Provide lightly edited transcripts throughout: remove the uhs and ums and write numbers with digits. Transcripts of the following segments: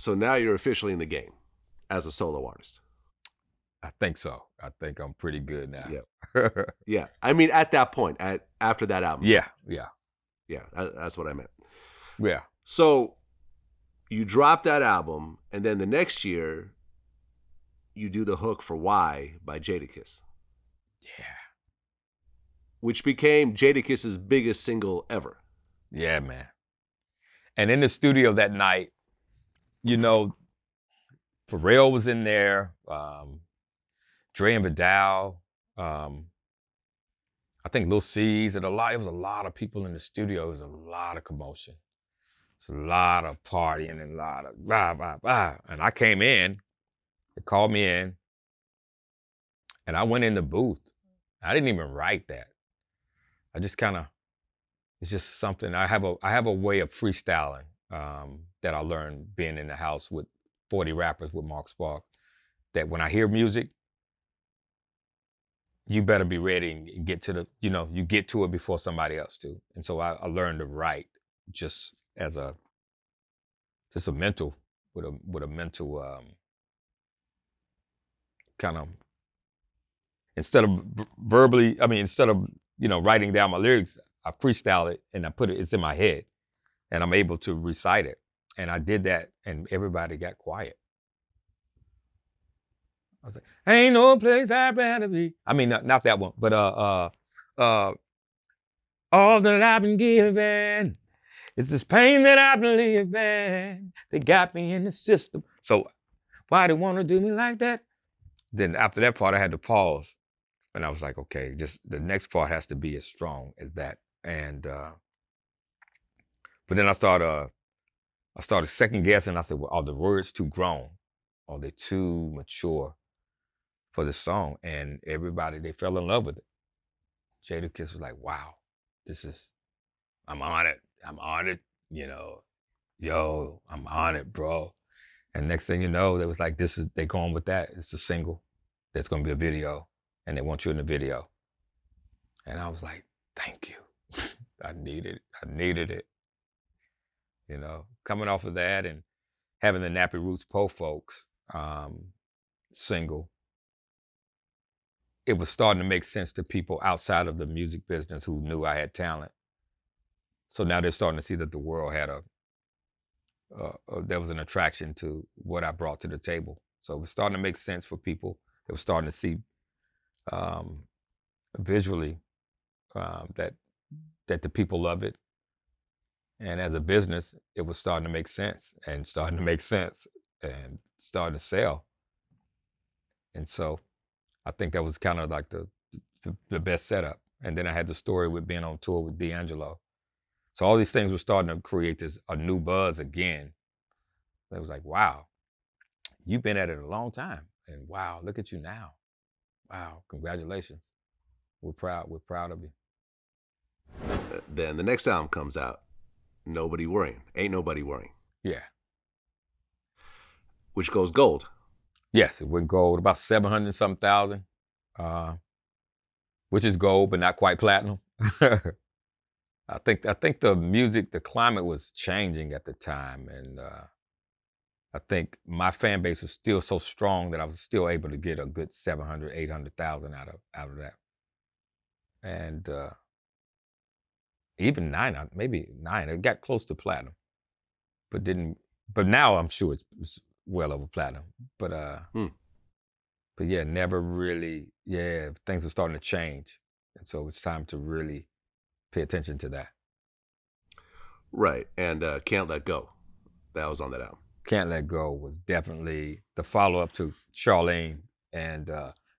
So now you're officially in the game as a solo artist. I think so. I think I'm pretty good now. Yeah. Yeah. I mean, at that point, after that album. Yeah. Yeah. That's what I meant. Yeah. So you drop that album, and then the next year, you do the hook for Why by Jadakiss. Yeah. Which became Jadakiss's biggest single ever. Yeah, man. And in the studio that night, you know, Pharrell was in there, Dre and Vidal, I think Lil C's, and it was a lot of people in the studio. It was a lot of commotion. It's a lot of partying and a lot of blah, blah, blah. And I came in, they called me in, and I went in the booth. I didn't even write that. I just kind of, it's just something, I have a way of freestyling that I learned being in the house with 40 rappers with Mark Sparks, that when I hear music, you better be ready and get to the, you get to it before somebody else do. And so I learned to write just as a mental, with a mental kind of, instead of verbally, instead of, writing down my lyrics, I freestyle it and it's in my head and I'm able to recite it. And I did that and everybody got quiet. I was like, ain't no place I'd rather be. I mean, not that one, but all that I've been given, it's this pain that I've been living. They got me in the system. So why they want to do me like that? Then after that part, I had to pause. And I was like, okay, just the next part has to be as strong as that. And but then I started second guessing. I said, well, are the words too grown? Are they too mature for the song? And everybody, they fell in love with it. Jadakiss was like, wow, I'm on it. I'm on it, yo, I'm on it, bro. And next thing you know, they was like, they're going with that. It's a single. There's going to be a video and they want you in the video. And I was like, thank you. I needed it. Coming off of that and having the Nappy Roots Po Folks single, it was starting to make sense to people outside of the music business who knew I had talent. So now they're starting to see that the world had there was an attraction to what I brought to the table. So it was starting to make sense for people. They were starting to see visually that the people love it. And as a business, it was starting to make sense and starting to sell. And so I think that was kind of like the best setup. And then I had the story with being on tour with D'Angelo. So all these things were starting to create a new buzz again. It was like, wow, you've been at it a long time. And wow, look at you now. Wow, congratulations. We're proud of you. Then the next album comes out, Ain't Nobody Worrying. Yeah. Which goes gold. Yes, it went gold, about 700-something thousand, which is gold, but not quite platinum. I think the music, the climate was changing at the time, and I think my fan base was still so strong that I was still able to get a good 700, 800,000 out of that, and even maybe 9, it got close to platinum, but didn't. But now I'm sure it's well over platinum. But but yeah, never really. Yeah, things were starting to change, and so it's time to really pay attention to that. Right, and Can't Let Go, that was on that album. Can't Let Go was definitely the follow-up to Charlene, and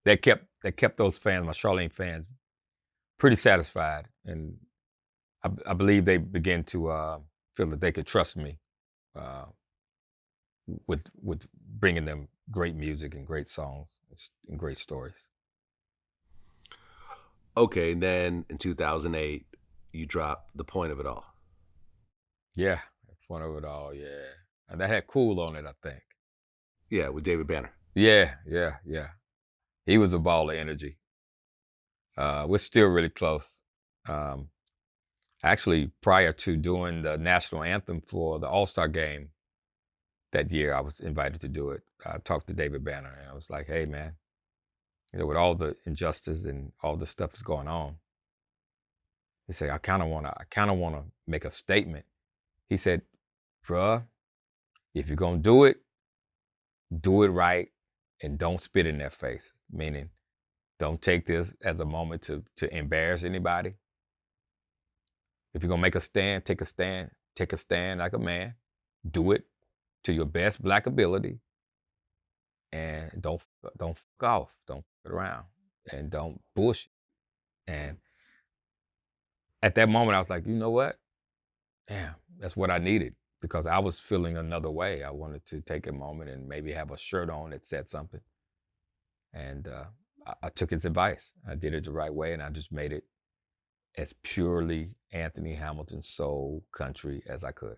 that kept those fans, my Charlene fans, pretty satisfied, and I believe they began to feel that they could trust me with bringing them great music and great songs and great stories. Okay, and then in 2008, you dropped The Point of It All. Yeah, The Point of It All, yeah. And that had Cool on it, I think. Yeah, with David Banner. Yeah. He was a ball of energy. We're still really close. Actually, prior to doing the national anthem for the All-Star game, that year I was invited to do it. I talked to David Banner and I was like, hey man, with all the injustice and all the stuff that's going on, he said, I kind of wanna make a statement. He said, bruh, if you're gonna do it right and don't spit in their face. Meaning, don't take this as a moment to embarrass anybody. If you're gonna make a stand, take a stand. Take a stand like a man. Do it to your best black ability, and don't fuck off. Don't fuck around, and don't bullshit. And at that moment, I was like, you know what? Damn, that's what I needed because I was feeling another way. I wanted to take a moment and maybe have a shirt on that said something. And I took his advice. I did it the right way, and I just made it as purely Anthony Hamilton soul country as I could.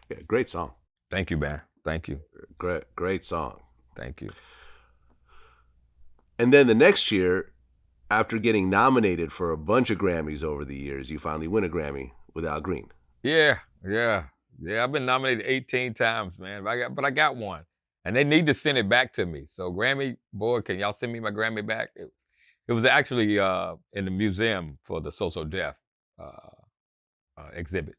Yeah, great song. Thank you, man. Thank you. Great song. Thank you. And then the next year, after getting nominated for a bunch of Grammys over the years, you finally win a Grammy with Al Green. Yeah. I've been nominated 18 times, man. But I got one, and they need to send it back to me. So Grammy board, can y'all send me my Grammy back? It was actually in the museum for the So Deaf exhibit.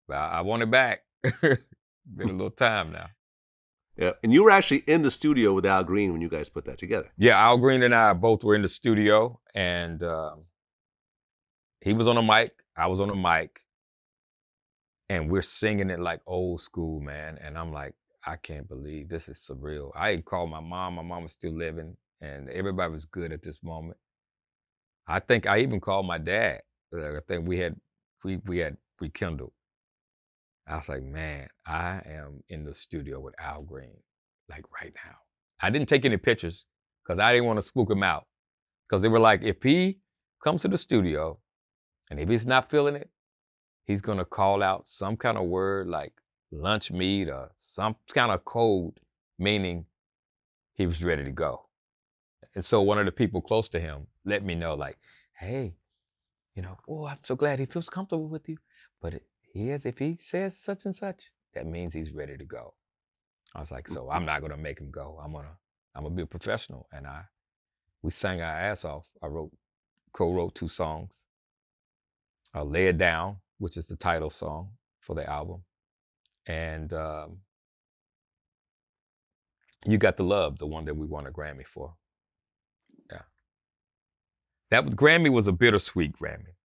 But I want it back. Been a little time now. Yeah, and you were actually in the studio with Al Green when you guys put that together. Yeah, Al Green and I both were in the studio, and he was on a mic, I was on a mic, and we're singing it like old school, man. And I'm like, I can't believe this is surreal. I even called my mom. My mom was still living, and everybody was good at this moment. I think I even called my dad. I think we had rekindled. I was like, man, I am in the studio with Al Green, like right now. I didn't take any pictures because I didn't want to spook him out. Because they were like, if he comes to the studio and if he's not feeling it, he's gonna call out some kind of word like lunch meat or some kind of code, meaning he was ready to go. And so one of the people close to him let me know, like, hey, oh, I'm so glad he feels comfortable with you. But if he says such and such, that means he's ready to go. I was like, so I'm not gonna make him go. I'm gonna be a professional. And we sang our ass off. I co-wrote 2 songs. Lay It Down, which is the title song for the album. And You Got the Love, the one that we won a Grammy for. Yeah. That Grammy was a bittersweet Grammy.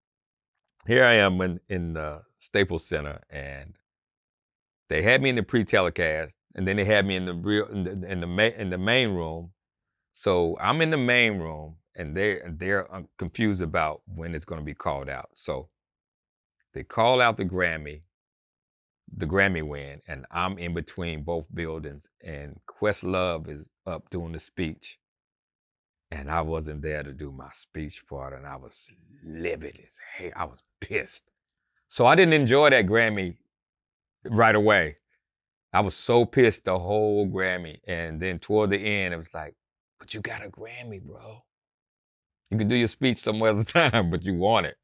Here I am in the Staples Center, and they had me in the pre-telecast, and then they had me in the main room. So I'm in the main room, and they're confused about when it's going to be called out. So they call out the Grammy win, and I'm in between both buildings, and Questlove is up doing the speech, and I wasn't there to do my speech part, and I was livid as hell. I was pissed. So I didn't enjoy that Grammy right away. I was so pissed the whole Grammy, and then toward the end, it was like, but you got a Grammy, bro. You can do your speech some other time, but you want it.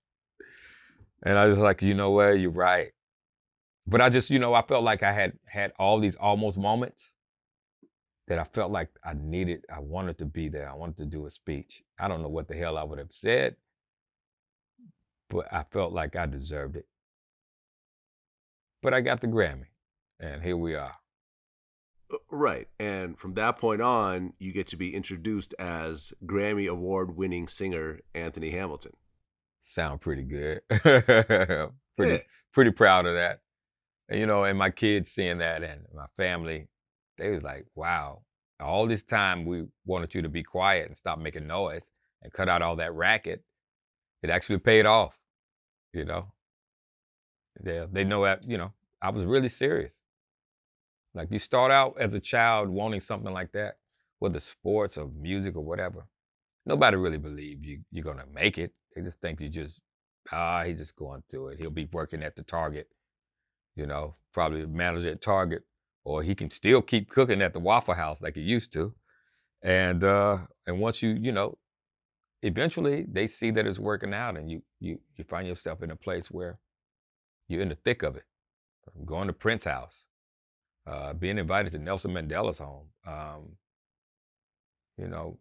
And I was like, you know what, you're right. But I just, I felt like I had all these almost moments that I felt like I wanted to be there. I wanted to do a speech. I don't know what the hell I would have said, but I felt like I deserved it. But I got the Grammy, and here we are. Right. And from that point on, you get to be introduced as Grammy Award-winning singer Anthony Hamilton. Sound pretty good. Yeah. Pretty proud of that. And, and my kids seeing that and my family, they was like, wow, all this time we wanted you to be quiet and stop making noise and cut out all that racket. It actually paid off, They know that, I was really serious. Like you start out as a child wanting something like that, whether sports or music or whatever. Nobody really believes you're going to make it. They just think he's just going through it. He'll be working at the Target, probably a manager at Target, or he can still keep cooking at the Waffle House like he used to. And once eventually they see that it's working out, and you find yourself in a place where you're in the thick of it. Going to Prince's house, being invited to Nelson Mandela's home. You know,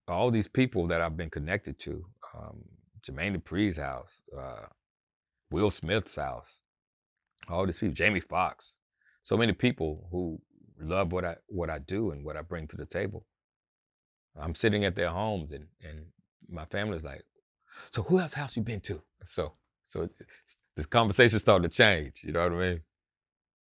all these people that I've been connected to, Jermaine Dupri's house, Will Smith's house, all these people, Jamie Foxx, so many people who love what I do and what I bring to the table. I'm sitting at their homes, and my family's like, "So who else house you been to?" So this conversation started to change. You know what I mean?